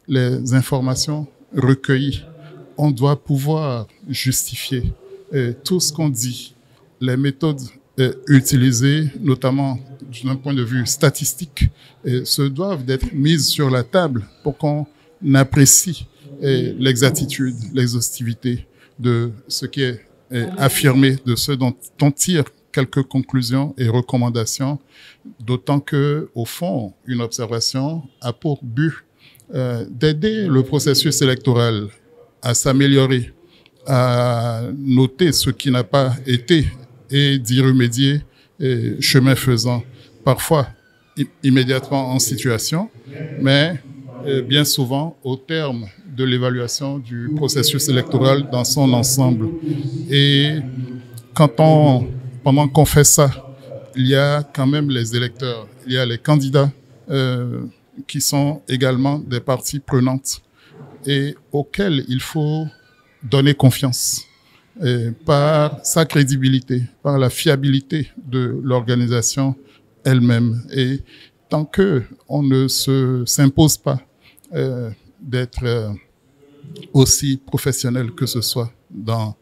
les informations recueillies. On doit pouvoir justifier tout ce qu'on dit, les méthodes utilisées, notamment d'un point de vue statistique, se doivent d'être mises sur la table pour qu'on apprécie l'exactitude, l'exhaustivité de ce qui est affirmé, de ce dont on tire quelques conclusions et recommandations, d'autant que, au fond, une observation a pour but d'aider le processus électoral à s'améliorer, à noter ce qui n'a pas été et d'y remédier chemin faisant, parfois immédiatement en situation, mais bien souvent au terme de l'évaluation du processus électoral dans son ensemble. Et pendant qu'on fait ça, il y a quand même les électeurs, il y a les candidats qui sont également des parties prenantes et auxquelles il faut donner confiance par sa crédibilité, par la fiabilité de l'organisation elle-même. Et tant qu'on ne s'impose pas d'être aussi professionnel que ce soit dans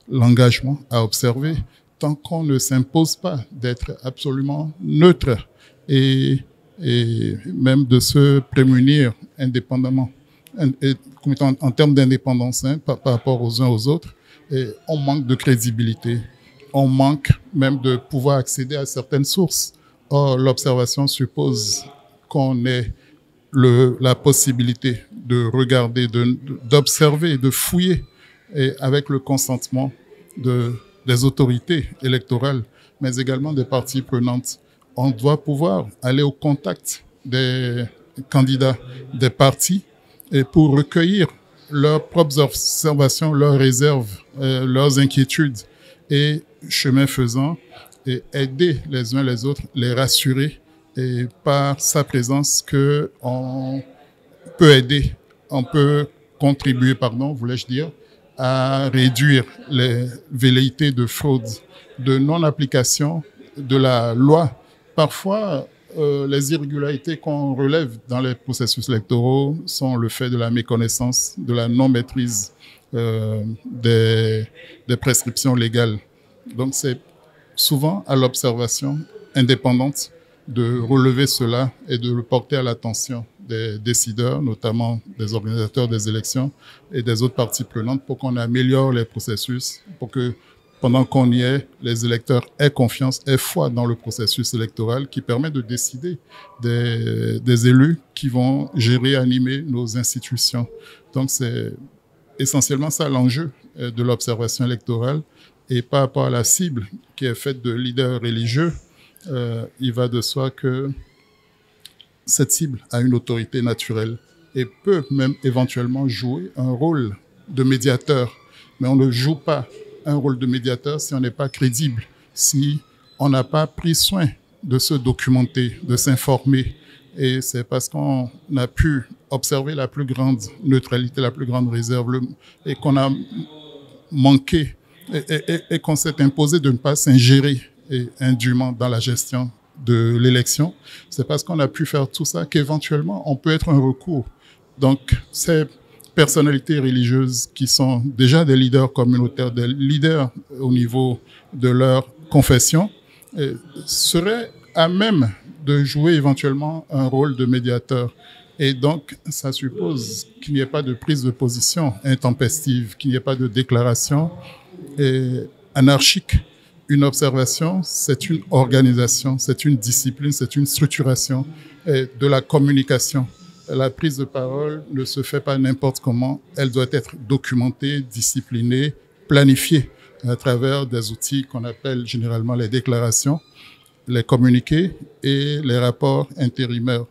l'engagement à observer, tant qu'on ne s'impose pas d'être absolument neutre et même de se prémunir indépendamment, en termes d'indépendance par rapport aux uns aux autres, on manque de crédibilité, on manque même de pouvoir accéder à certaines sources. Or, l'observation suppose qu'on ait la possibilité de regarder, d'observer, de fouiller, et avec le consentement des autorités électorales, mais également des parties prenantes. On doit pouvoir aller au contact des candidats, des partis, et pour recueillir leurs propres observations, leurs réserves, leurs inquiétudes, et chemin faisant, et aider les uns les autres, les rassurer, et par sa présence qu'on peut aider, on peut contribuer, voulais-je dire, à réduire les velléités de fraude, de non-application de la loi. Parfois, les irrégularités qu'on relève dans les processus électoraux sont le fait de la méconnaissance, de la non-maîtrise des prescriptions légales. Donc, c'est souvent à l'observation indépendante de relever cela et de le porter à l'attention des décideurs, notamment des organisateurs des élections et des autres parties prenantes pour qu'on améliore les processus, pour que pendant qu'on y est, les électeurs aient confiance, aient foi dans le processus électoral qui permet de décider des élus qui vont gérer, animer nos institutions. Donc c'est essentiellement ça l'enjeu de l'observation électorale. Et par rapport à la cible qui est faite de leaders religieux, il va de soi que cette cible a une autorité naturelle et peut même éventuellement jouer un rôle de médiateur. Mais on ne joue pas un rôle de médiateur si on n'est pas crédible, si on n'a pas pris soin de se documenter, de s'informer. Et c'est parce qu'on a pu observer la plus grande neutralité, la plus grande réserve, et qu'on a manqué et qu'on s'est imposé de ne pas s'ingérer indûment dans la gestion de l'élection. C'est parce qu'on a pu faire tout ça qu'éventuellement on peut être un recours. Donc ces personnalités religieuses qui sont déjà des leaders communautaires, des leaders au niveau de leur confession, seraient à même de jouer éventuellement un rôle de médiateur. Et donc, ça suppose qu'il n'y ait pas de prise de position intempestive, qu'il n'y ait pas de déclaration anarchique. Une observation, c'est une organisation, c'est une discipline, c'est une structuration de la communication. La prise de parole ne se fait pas n'importe comment. Elle doit être documentée, disciplinée, planifiée à travers des outils qu'on appelle généralement les déclarations, les communiqués et les rapports intérimaires.